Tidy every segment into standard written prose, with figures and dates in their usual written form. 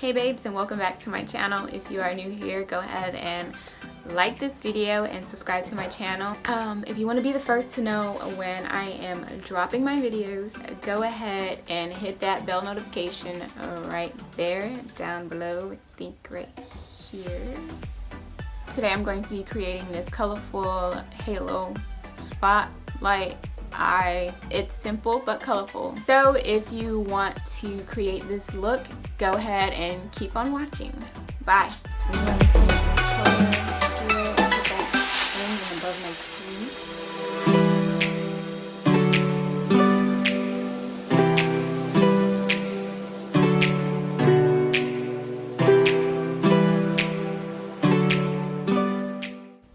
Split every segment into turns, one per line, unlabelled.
Hey babes, and welcome back to my channel. If you are new here, go ahead and like this video and subscribe to my channel. If you want to be the first to know when I am dropping my videos, go ahead and hit that bell notification right there down below, I think right here. Today I'm going to be creating this colorful halo spotlight eye. It's simple but colorful. So if you want to create this look, go ahead and keep on watching. Bye.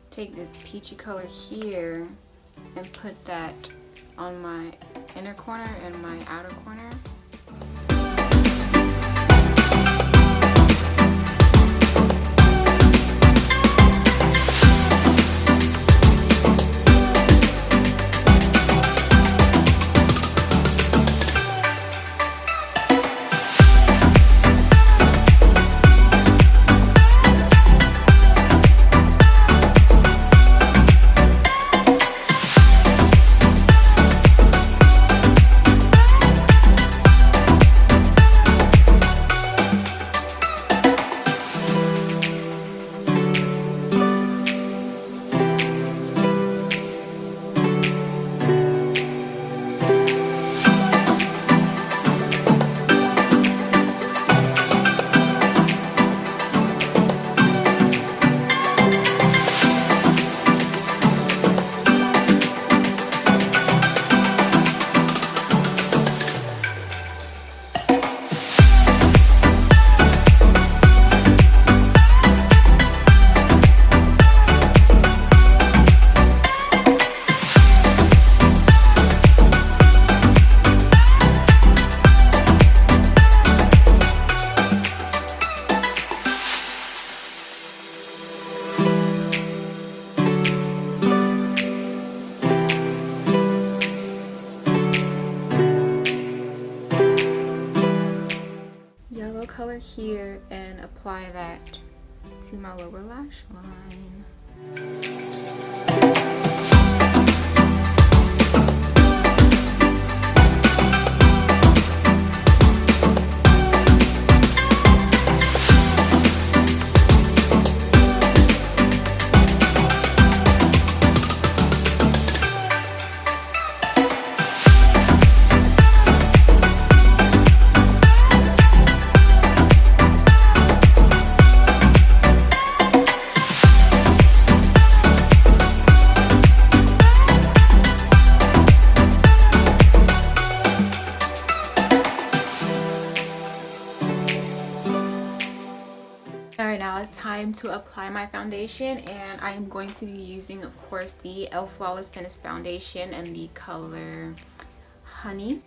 Take this peachy color here and put that on my inner corner and my outer corner. Color here and apply that to my lower lash line. Alright, now it's time to apply my foundation, and I am going to be using, of course, the e.l.f. Flawless Finish Foundation in the color Honey.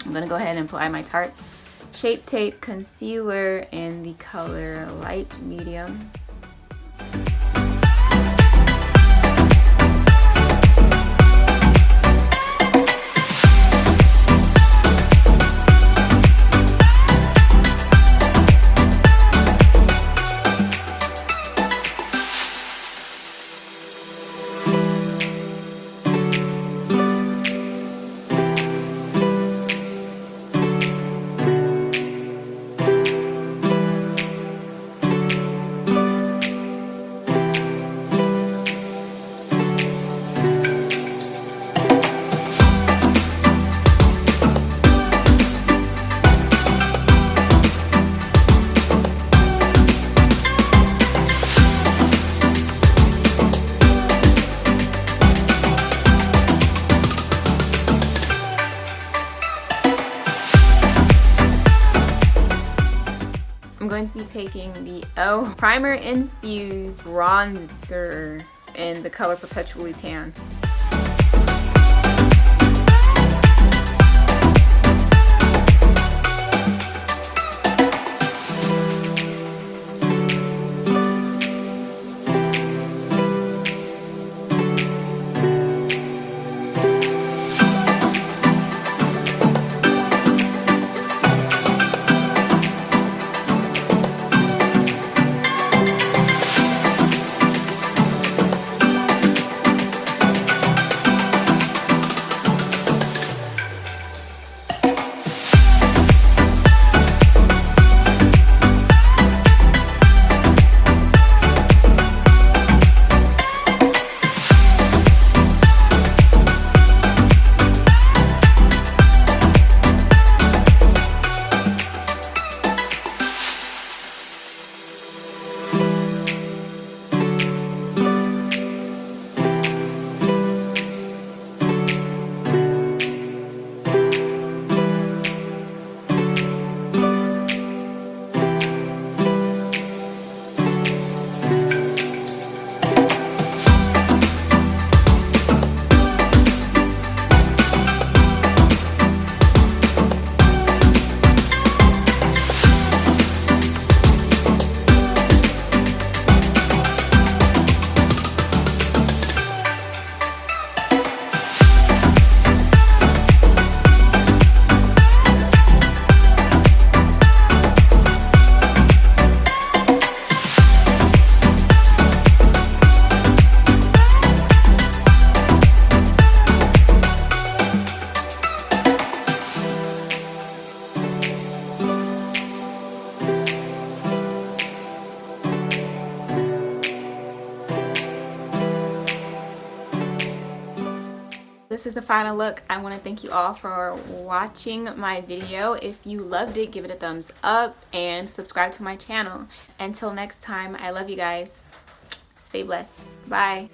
I'm gonna go ahead and apply my Tarte Shape Tape Concealer in the color Light Medium. taking the Primer Infused Bronzer in the color Perpetually Tan. This is the final look. I want to thank you all for watching my video. If you loved it, give it a thumbs up and subscribe to my channel. Until next time, I love you guys. Stay blessed. Bye.